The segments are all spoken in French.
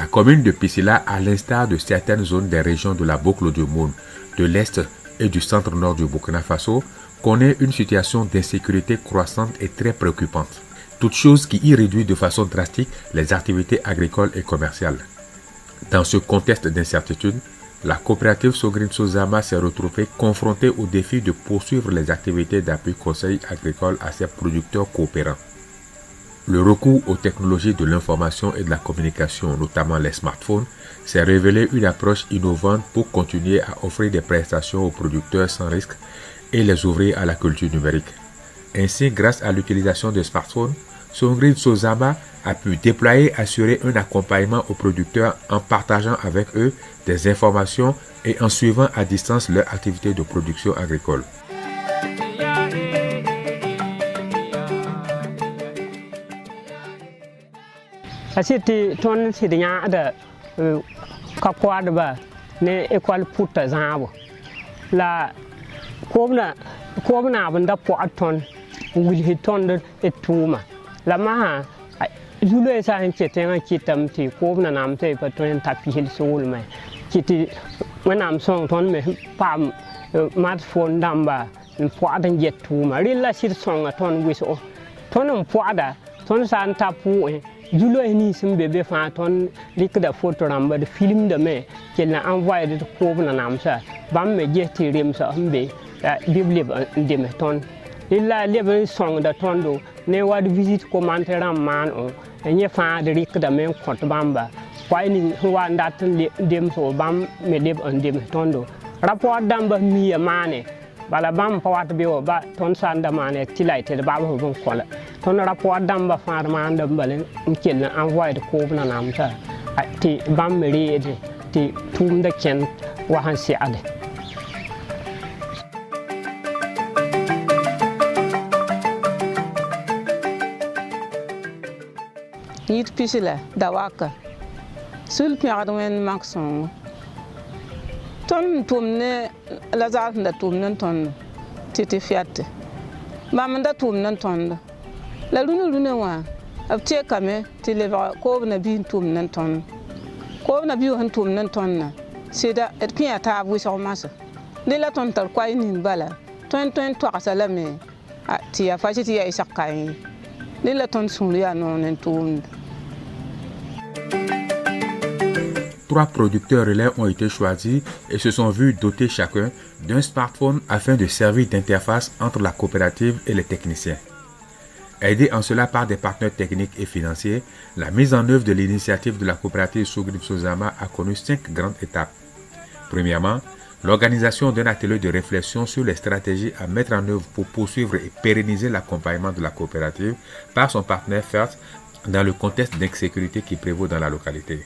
La commune de Piscila, à l'instar de certaines zones des régions de la boucle du Moun, de l'Est et du centre-nord du Burkina Faso, connaît une situation d'insécurité croissante et très préoccupante. Toute chose qui y réduit de façon drastique les activités agricoles et commerciales. Dans ce contexte d'incertitude, la coopérative Sogrine Sozama s'est retrouvée confrontée au défi de poursuivre les activités d'appui conseil agricole à ses producteurs coopérants. Le recours aux technologies de l'information et de la communication, notamment les smartphones, s'est révélé une approche innovante pour continuer à offrir des prestations aux producteurs sans risque et les ouvrir à la culture numérique. Ainsi, grâce à l'utilisation de smartphones, Sogrine Sozama a pu déployer et assurer un accompagnement aux producteurs en partageant avec eux des informations et en suivant à distance leur activité de production agricole. Asiti ton sidinya da kakwad ba ne école puta zabo la kobna banda po aton wil ton de tuma la ma Zule sa hen cheteng kitam ti kobna nam te patron tapi hil sol mai kiti manam song ton me pam smartphone damba en poadan jet tuma rilla sir song ton wiso ton poada ton san tapu Zule ni simbe be fa ton likda photo ramba de film de me kelna envoyer de kobna nam sa bam me jeti rem sa mbe biblib de me ton illa lebe song da tondo ne wad visit commentaire man on nye fa de rik da men kot bamba kwai ni wa ndat dem so bam me leb on dem tondo rapport damba mi mane bala bam pawat be o ba ton sanda mane tilai te ba ho bon kola ton rapport damba fa man damba le kel na envoyer ko na namta ti bam me rede ti tum da ken wa han si ade Yit Piscila dawaka sul piagad wen makson ton tumne lazar da tumnen ton titi fiat mam da tumnen ton la lunu wa abte kame ti leva ko na bi tumnen ton ko na bi han tumnen ton na sida et pia ta bu so masa ni la ton tar kwai nin bala ton to salame ti ya fashi ti ya isakai ni la ton sun ya non tum. Trois producteurs relais ont été choisis et se sont vus dotés chacun d'un smartphone afin de servir d'interface entre la coopérative et les techniciens. Aidés en cela par des partenaires techniques et financiers, la mise en œuvre de l'initiative de la coopérative Sogrine Sozama a connu 5 grandes étapes. Premièrement, l'organisation d'un atelier de réflexion sur les stratégies à mettre en œuvre pour poursuivre et pérenniser l'accompagnement de la coopérative par son partenaire FERT dans le contexte d'insécurité qui prévaut dans la localité.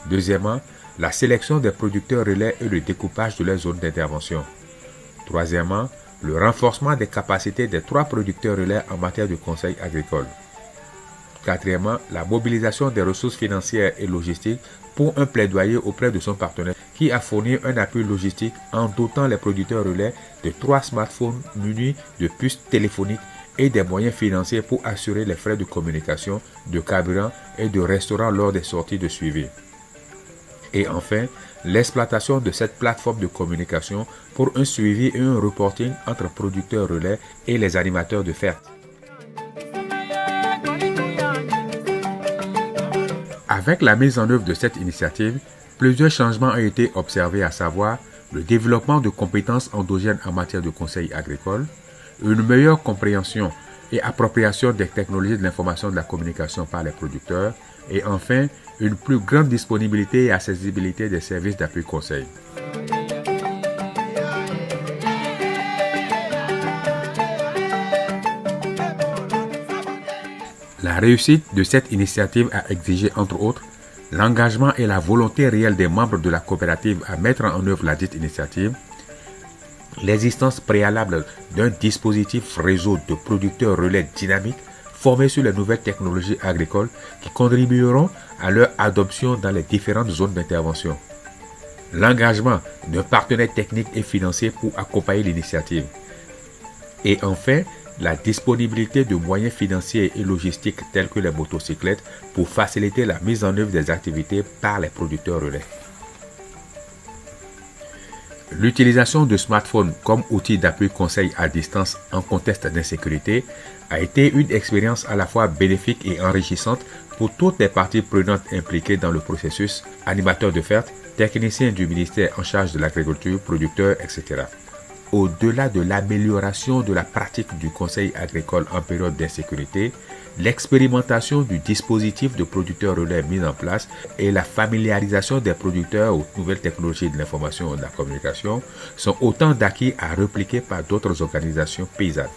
Deuxièmement, la sélection des producteurs relais et le découpage de leurs zones d'intervention. Troisièmement, le renforcement des capacités des 3 producteurs relais en matière de conseil agricole. Quatrièmement, la mobilisation des ressources financières et logistiques pour un plaidoyer auprès de son partenaire qui a fourni un appui logistique en dotant les producteurs relais de 3 smartphones munis de puces téléphoniques et des moyens financiers pour assurer les frais de communication, de carburant et de restaurant lors des sorties de suivi. Et enfin, l'exploitation de cette plateforme de communication pour un suivi et un reporting entre producteurs relais et les animateurs de FERT. Avec la mise en œuvre de cette initiative, plusieurs changements ont été observés, à savoir le développement de compétences endogènes en matière de conseil agricole, une meilleure compréhension et appropriation des technologies de l'information et de la communication par les producteurs, et enfin, une plus grande disponibilité et accessibilité des services d'appui conseil. La réussite de cette initiative a exigé, entre autres, l'engagement et la volonté réelle des membres de la coopérative à mettre en œuvre la dite initiative, l'existence préalable d'un dispositif réseau de producteurs relais dynamiques formés sur les nouvelles technologies agricoles qui contribueront à leur adoption dans les différentes zones d'intervention, l'engagement d'un partenaire technique et financier pour accompagner l'initiative, et enfin, la disponibilité de moyens financiers et logistiques tels que les motocyclettes pour faciliter la mise en œuvre des activités par les producteurs relais. L'utilisation de smartphones comme outil d'appui conseil à distance en contexte d'insécurité a été une expérience à la fois bénéfique et enrichissante pour toutes les parties prenantes impliquées dans le processus, animateurs de fête, techniciens du ministère en charge de l'agriculture, producteurs, etc. Au-delà de l'amélioration de la pratique du conseil agricole en période d'insécurité, l'expérimentation du dispositif de producteurs relais mis en place et la familiarisation des producteurs aux nouvelles technologies de l'information et de la communication sont autant d'acquis à répliquer par d'autres organisations paysannes.